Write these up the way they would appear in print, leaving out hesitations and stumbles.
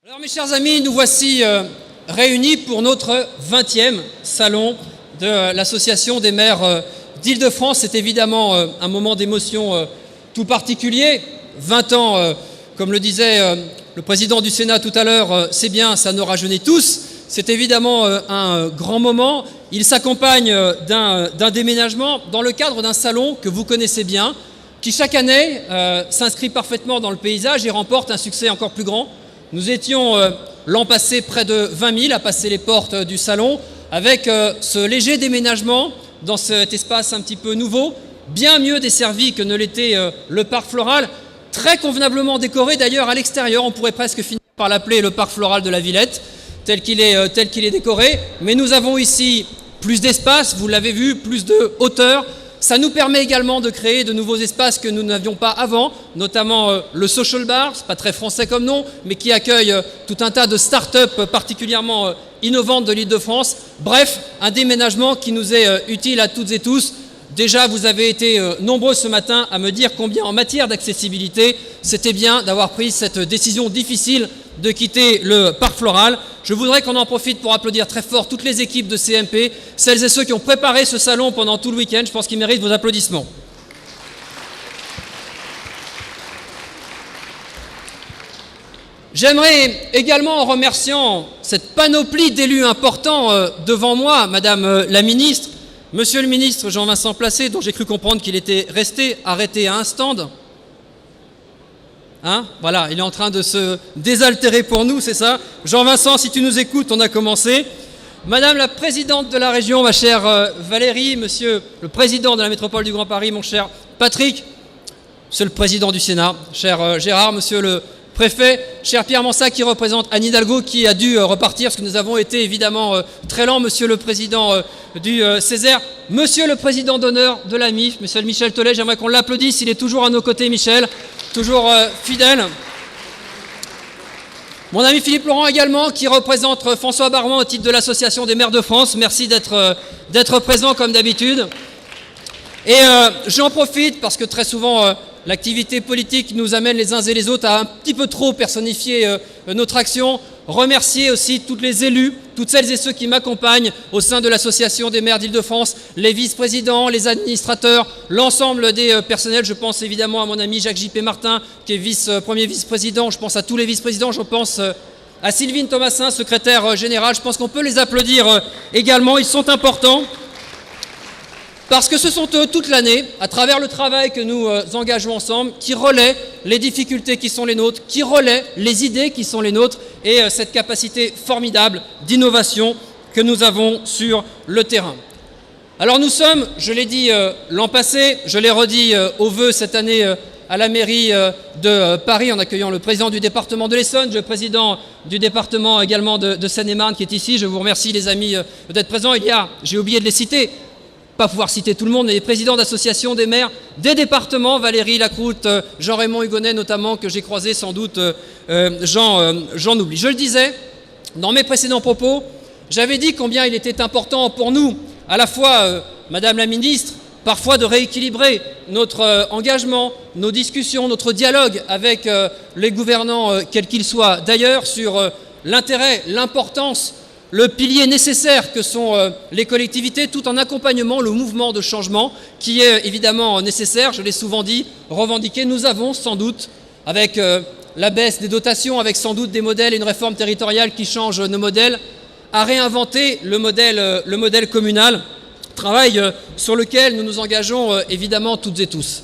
Alors mes chers amis, nous voici réunis pour notre 20e salon de l'Association des maires d'Île-de-France. C'est évidemment un moment d'émotion tout particulier. 20 ans, comme le disait le président du Sénat tout à l'heure, c'est bien, ça nous rajeunit tous. C'est évidemment un grand moment. Il s'accompagne d'un déménagement dans le cadre d'un salon que vous connaissez bien, qui chaque année s'inscrit parfaitement dans le paysage et remporte un succès encore plus grand. Nous étions l'an passé près de 20 000 à passer les portes du salon avec ce léger déménagement dans cet espace un petit peu nouveau, bien mieux desservi que ne l'était le parc floral, très convenablement décoré d'ailleurs à l'extérieur. On pourrait presque finir par l'appeler le parc floral de la Villette, tel qu'il est décoré. Mais nous avons ici plus d'espace, vous l'avez vu, plus de hauteur. Ça nous permet également de créer de nouveaux espaces que nous n'avions pas avant, notamment le Social Bar, c'est pas très français comme nom, mais qui accueille tout un tas de start-up particulièrement innovantes de l'Île-de-France. Bref, un déménagement qui nous est utile à toutes et tous. Déjà, vous avez été nombreux ce matin à me dire combien en matière d'accessibilité, c'était bien d'avoir pris cette décision difficile de quitter le parc floral. Je voudrais qu'on en profite pour applaudir très fort toutes les équipes de CMP, celles et ceux qui ont préparé ce salon pendant tout le week-end. Je pense qu'ils méritent vos applaudissements. J'aimerais également, en remerciant cette panoplie d'élus importants devant moi, Madame la Ministre, Monsieur le Ministre Jean-Vincent Placé, dont j'ai cru comprendre qu'il était resté arrêté à un stand. Voilà, il est en train de se désaltérer pour nous, c'est ça. Jean-Vincent, si tu nous écoutes, on a commencé. Madame la présidente de la région, ma chère Valérie, monsieur le président de la métropole du Grand Paris, mon cher Patrick, monsieur le président du Sénat, cher Gérard, monsieur le préfet, cher Pierre Mansac qui représente Anne Hidalgo qui a dû repartir parce que nous avons été évidemment très lents, monsieur le président du Césaire, monsieur le président d'honneur de la MIF, monsieur Michel Tollet, j'aimerais qu'on l'applaudisse, il est toujours à nos côtés, Michel, toujours fidèle. Mon ami Philippe Laurent également, qui représente François Barouin au titre de l'Association des maires de France. Merci d'être présent comme d'habitude. Et j'en profite parce que très souvent, l'activité politique nous amène les uns et les autres à un petit peu trop personnifier notre action. Remercier aussi tous les élus, toutes celles et ceux qui m'accompagnent au sein de l'Association des maires d'Île-de-France, les vice-présidents, les administrateurs, l'ensemble des personnels. Je pense évidemment à mon ami Jacques J.P. Martin, qui est premier vice-président. Je pense à tous les vice-présidents. Je pense à Sylvine Thomasin, secrétaire générale. Je pense qu'on peut les applaudir également. Ils sont importants. Parce que ce sont eux, toute l'année, à travers le travail que nous engageons ensemble, qui relaient les difficultés qui sont les nôtres, qui relaient les idées qui sont les nôtres et cette capacité formidable d'innovation que nous avons sur le terrain. Alors nous sommes, je l'ai dit l'an passé, je l'ai redit aux vœux cette année à la mairie de Paris en accueillant le président du département de l'Essonne, le président du département également de Seine-et-Marne qui est ici. Je vous remercie les amis d'être présents. Il y a, j'ai oublié de les citer, pas pouvoir citer tout le monde, mais les présidents d'associations des maires des départements, Valérie Lacroute, Jean-Raymond Hugonnet notamment, que j'ai croisé sans doute, j'en oublie. Je le disais, dans mes précédents propos, j'avais dit combien il était important pour nous, à la fois, Madame la Ministre, parfois de rééquilibrer notre engagement, nos discussions, notre dialogue avec les gouvernants, quels qu'ils soient, d'ailleurs, sur l'intérêt, l'importance, le pilier nécessaire que sont les collectivités, tout en accompagnement le mouvement de changement qui est évidemment nécessaire, je l'ai souvent dit, revendiqué. Nous avons sans doute, avec la baisse des dotations, avec sans doute des modèles et une réforme territoriale qui change nos modèles, à réinventer le modèle communal, travail sur lequel nous nous engageons évidemment toutes et tous.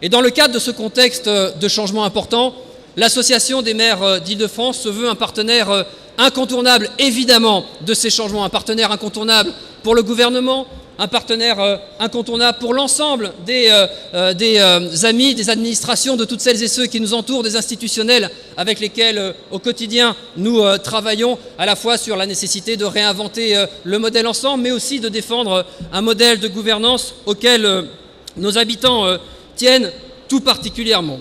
Et dans le cadre de ce contexte de changement important, l'Association des maires d'Île-de-France se veut un partenaire incontournable, évidemment, de ces changements, un partenaire incontournable pour le gouvernement, un partenaire incontournable pour l'ensemble des amis, des administrations, de toutes celles et ceux qui nous entourent, des institutionnels avec lesquels au quotidien nous travaillons à la fois sur la nécessité de réinventer le modèle ensemble, mais aussi de défendre un modèle de gouvernance auquel nos habitants tiennent tout particulièrement.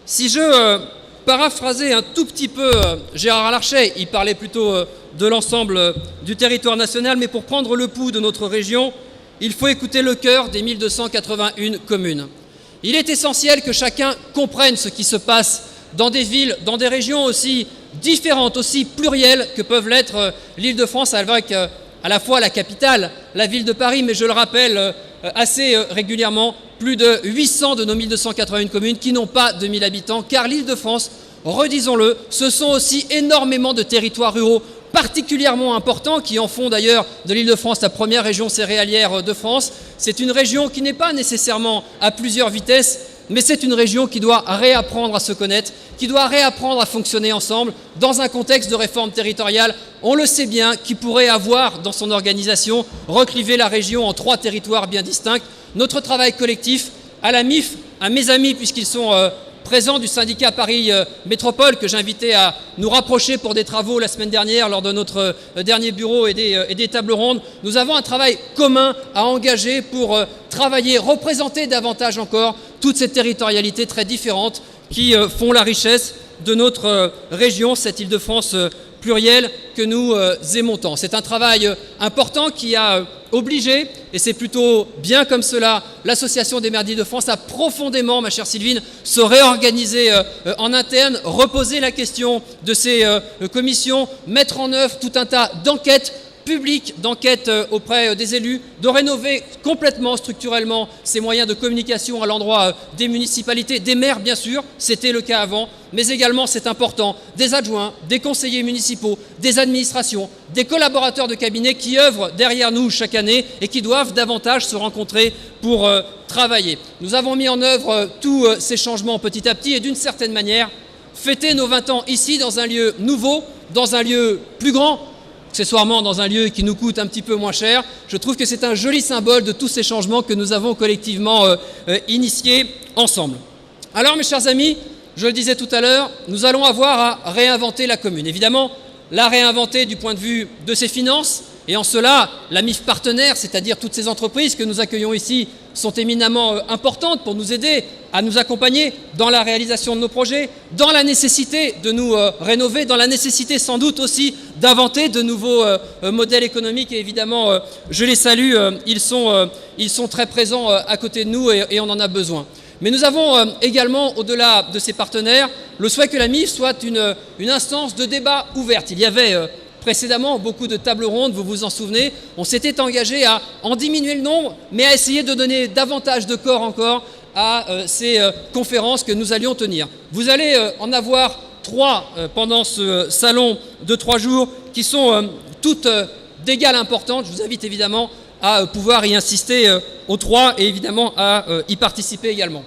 Si je paraphraser un tout petit peu Gérard Larcher, il parlait plutôt de l'ensemble du territoire national, mais pour prendre le pouls de notre région, il faut écouter le cœur des 1281 communes. Il est essentiel que chacun comprenne ce qui se passe dans des villes, dans des régions aussi différentes, aussi plurielles que peuvent l'être l'Île-de-France, avec à la fois la capitale, la ville de Paris, mais je le rappelle assez régulièrement, plus de 800 de nos 1281 communes qui n'ont pas de 1000 habitants, car l'Île-de-France, redisons-le, ce sont aussi énormément de territoires ruraux particulièrement importants, qui en font d'ailleurs de l'Île-de-France la première région céréalière de France. C'est une région qui n'est pas nécessairement à plusieurs vitesses, mais c'est une région qui doit réapprendre à se connaître, qui doit réapprendre à fonctionner ensemble dans un contexte de réforme territoriale, on le sait bien, qui pourrait avoir dans son organisation reclivé la région en 3 territoires bien distincts. Notre travail collectif à la MIF, à mes amis, puisqu'ils sont présents du syndicat Paris Métropole, que j'invitais à nous rapprocher pour des travaux la semaine dernière lors de notre dernier bureau et des tables rondes. Nous avons un travail commun à engager pour travailler, représenter davantage encore toutes ces territorialités très différentes qui font la richesse de notre région, cette Île-de-France plurielle que nous aimons tant. C'est un travail important qui a obligé, et c'est plutôt bien comme cela, l'Association des maires d'Île-de-France à profondément, ma chère Sylvine, se réorganiser en interne, reposer la question de ces commissions, mettre en œuvre tout un tas d'enquêtes publiques, d'enquêtes auprès des élus, de rénover complètement, structurellement, ces moyens de communication à l'endroit des municipalités, des maires bien sûr, c'était le cas avant, mais également, c'est important, des adjoints, des conseillers municipaux, des administrations, des collaborateurs de cabinet qui œuvrent derrière nous chaque année et qui doivent davantage se rencontrer pour travailler. Nous avons mis en œuvre tous ces changements petit à petit et d'une certaine manière, fêter nos 20 ans ici dans un lieu nouveau, dans un lieu plus grand, accessoirement dans un lieu qui nous coûte un petit peu moins cher. Je trouve que c'est un joli symbole de tous ces changements que nous avons collectivement initiés ensemble. Alors mes chers amis, je le disais tout à l'heure, nous allons avoir à réinventer la commune. Évidemment, la réinventer du point de vue de ses finances, et en cela, la MIF partenaire, c'est-à-dire toutes ces entreprises que nous accueillons ici, sont éminemment importantes pour nous aider à nous accompagner dans la réalisation de nos projets, dans la nécessité de nous rénover, dans la nécessité sans doute aussi d'inventer de nouveaux modèles économiques. Et évidemment, je les salue, ils sont très présents à côté de nous et on en a besoin. Mais nous avons également, au-delà de ces partenaires, le souhait que la MIF soit une instance de débat ouverte. Il y avait précédemment beaucoup de tables rondes, vous vous en souvenez. On s'était engagé à en diminuer le nombre, mais à essayer de donner davantage de corps encore à ces conférences que nous allions tenir. Vous allez en avoir 3 pendant ce salon de 3 jours qui sont toutes d'égale importance. Je vous invite évidemment à pouvoir y insister aux 3 et évidemment à y participer également.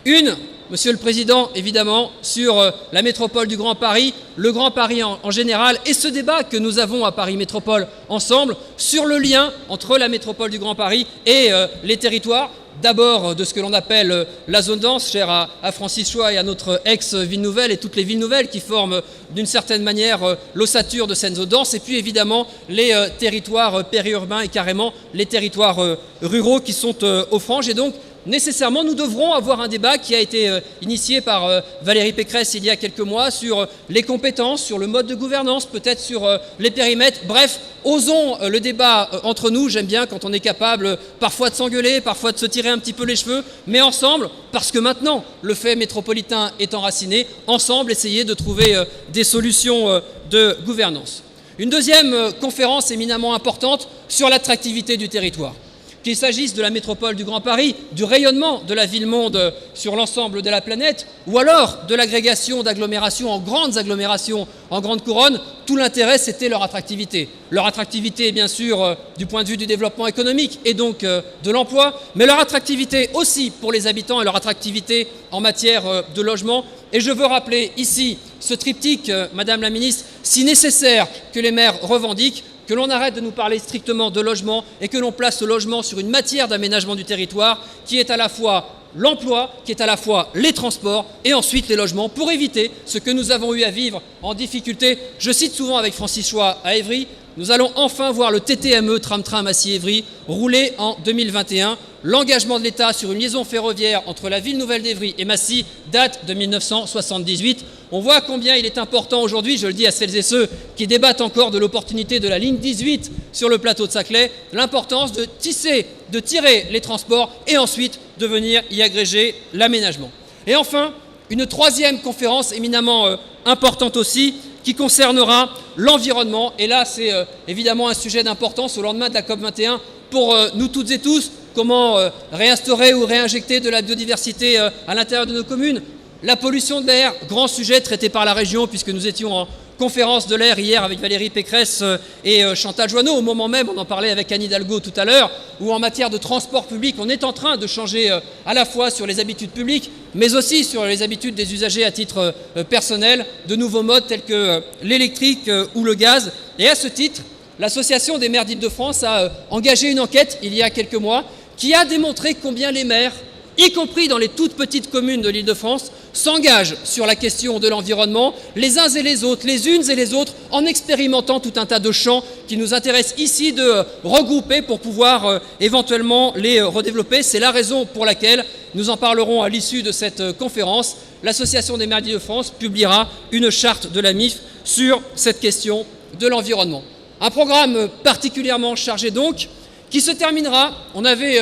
Une, Monsieur le Président, évidemment, sur la métropole du Grand Paris, le Grand Paris en général, et ce débat que nous avons à Paris Métropole ensemble, sur le lien entre la métropole du Grand Paris et les territoires, d'abord de ce que l'on appelle la zone dense, chère à Francis Choy et à notre ex-ville nouvelle et toutes les villes nouvelles qui forment d'une certaine manière l'ossature de cette zone dense, et puis évidemment les territoires périurbains et carrément les territoires ruraux qui sont aux franges. Et donc, nécessairement, nous devrons avoir un débat qui a été initié par Valérie Pécresse il y a quelques mois sur les compétences, sur le mode de gouvernance, peut-être sur les périmètres. Bref, osons le débat entre nous. J'aime bien quand on est capable parfois de s'engueuler, parfois de se tirer un petit peu les cheveux, mais ensemble, parce que maintenant le fait métropolitain est enraciné, ensemble essayer de trouver des solutions de gouvernance. Une deuxième conférence éminemment importante sur l'attractivité du territoire. Qu'il s'agisse de la métropole du Grand Paris, du rayonnement de la ville-monde sur l'ensemble de la planète, ou alors de l'agrégation d'agglomérations en grandes agglomérations, en grande couronne, tout l'intérêt c'était leur attractivité. Leur attractivité bien sûr du point de vue du développement économique et donc de l'emploi, mais leur attractivité aussi pour les habitants et leur attractivité en matière de logement. Et je veux rappeler ici ce triptyque, Madame la Ministre, si nécessaire que les maires revendiquent, que l'on arrête de nous parler strictement de logement et que l'on place le logement sur une matière d'aménagement du territoire qui est à la fois l'emploi, qui est à la fois les transports et ensuite les logements pour éviter ce que nous avons eu à vivre en difficulté. Je cite souvent avec Francis Choy à Évry, nous allons enfin voir le TTME tram-tram Massy-Évry rouler en 2021. L'engagement de l'État sur une liaison ferroviaire entre la ville nouvelle d'Évry et Massy date de 1978. On voit combien il est important aujourd'hui, je le dis à celles et ceux qui débattent encore de l'opportunité de la ligne 18 sur le plateau de Saclay, l'importance de tisser, de tirer les transports et ensuite de venir y agréger l'aménagement. Et enfin, une troisième conférence éminemment importante aussi, qui concernera l'environnement. Et là, c'est évidemment un sujet d'importance au lendemain de la COP21 pour nous toutes et tous. Comment réinstaurer ou réinjecter de la biodiversité à l'intérieur de nos communes. La pollution de l'air, grand sujet traité par la région, puisque nous étions en conférence de l'air hier avec Valérie Pécresse et Chantal Joanneau. Au moment même, on en parlait avec Anne Hidalgo tout à l'heure, où en matière de transport public, on est en train de changer à la fois sur les habitudes publiques, mais aussi sur les habitudes des usagers à titre personnel, de nouveaux modes tels que l'électrique ou le gaz. Et à ce titre, l'Association des maires d'Île-de-France a engagé une enquête il y a quelques mois qui a démontré combien les maires, y compris dans les toutes petites communes de l'Île-de-France, s'engagent sur la question de l'environnement, les uns et les autres, les unes et les autres, en expérimentant tout un tas de champs qui nous intéressent ici de regrouper pour pouvoir éventuellement les redévelopper. C'est la raison pour laquelle, nous en parlerons à l'issue de cette conférence, l'Association des maires d'Île-de-France publiera une charte de la MIF sur cette question de l'environnement. Un programme particulièrement chargé donc, qui se terminera, on avait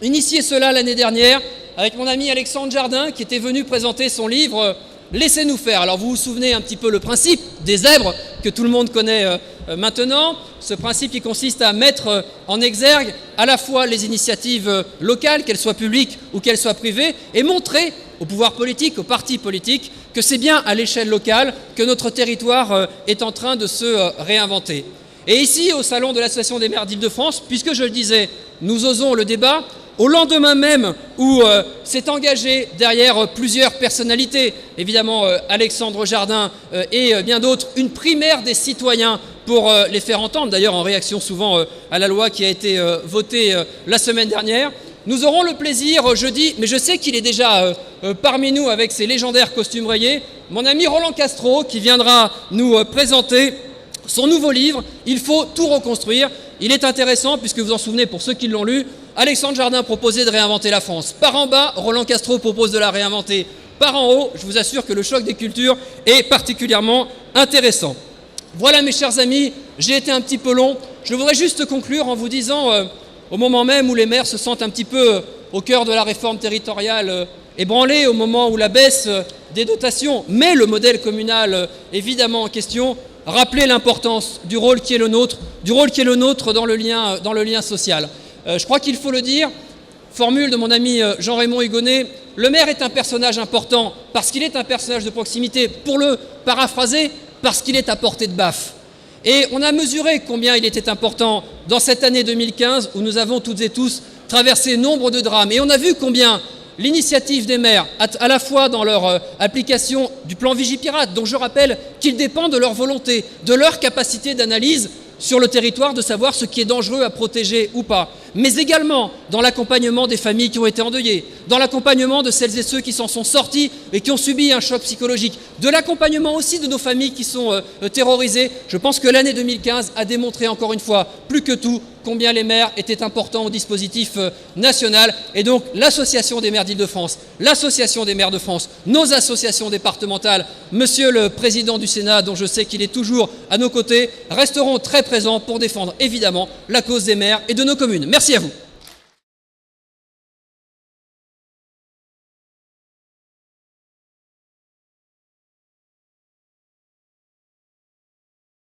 initié cela l'année dernière, avec mon ami Alexandre Jardin, qui était venu présenter son livre « Laissez-nous faire ». Alors vous vous souvenez un petit peu le principe des zèbres, que tout le monde connaît maintenant, ce principe qui consiste à mettre en exergue à la fois les initiatives locales, qu'elles soient publiques ou qu'elles soient privées, et montrer au pouvoir politique, aux partis politiques, que c'est bien à l'échelle locale que notre territoire est en train de se réinventer. Et ici, au Salon de l'Association des maires d'Île-de-France, puisque je le disais, nous osons le débat, au lendemain même où s'est engagé derrière plusieurs personnalités, évidemment Alexandre Jardin et bien d'autres, une primaire des citoyens pour les faire entendre, d'ailleurs en réaction souvent à la loi qui a été votée la semaine dernière. Nous aurons le plaisir jeudi, mais je sais qu'il est déjà parmi nous avec ses légendaires costumes rayés, mon ami Roland Castro qui viendra nous présenter son nouveau livre, Il faut tout reconstruire. Il est intéressant puisque vous en souvenez pour ceux qui l'ont lu, Alexandre Jardin proposait de réinventer la France. Par en bas, Roland Castro propose de la réinventer par en haut. Je vous assure que le choc des cultures est particulièrement intéressant. Voilà mes chers amis, j'ai été un petit peu long. Je voudrais juste conclure en vous disant, au moment même où les maires se sentent un petit peu au cœur de la réforme territoriale ébranlés, au moment où la baisse des dotations met le modèle communal évidemment en question, rappeler l'importance du rôle qui est le nôtre, dans le lien social. Je crois qu'il faut le dire, formule de mon ami Jean-Raymond Hugonnet, le maire est un personnage important parce qu'il est un personnage de proximité, pour le paraphraser, parce qu'il est à portée de baffe. Et on a mesuré combien il était important dans cette année 2015 où nous avons toutes et tous traversé nombre de drames. Et on a vu combien l'initiative des maires, à la fois dans leur application du plan Vigipirate, dont je rappelle qu'il dépend de leur volonté, de leur capacité d'analyse sur le territoire, de savoir ce qui est dangereux à protéger ou pas, mais également dans l'accompagnement des familles qui ont été endeuillées, dans l'accompagnement de celles et ceux qui s'en sont sortis et qui ont subi un choc psychologique, de l'accompagnement aussi de nos familles qui sont terrorisées. Je pense que l'année 2015 a démontré encore une fois, plus que tout, combien les maires étaient importants au dispositif national. Et donc l'Association des maires d'Île-de-France, l'Association des maires de France, nos associations départementales, Monsieur le Président du Sénat, dont je sais qu'il est toujours à nos côtés, resteront très présents pour défendre évidemment la cause des maires et de nos communes. Merci à vous.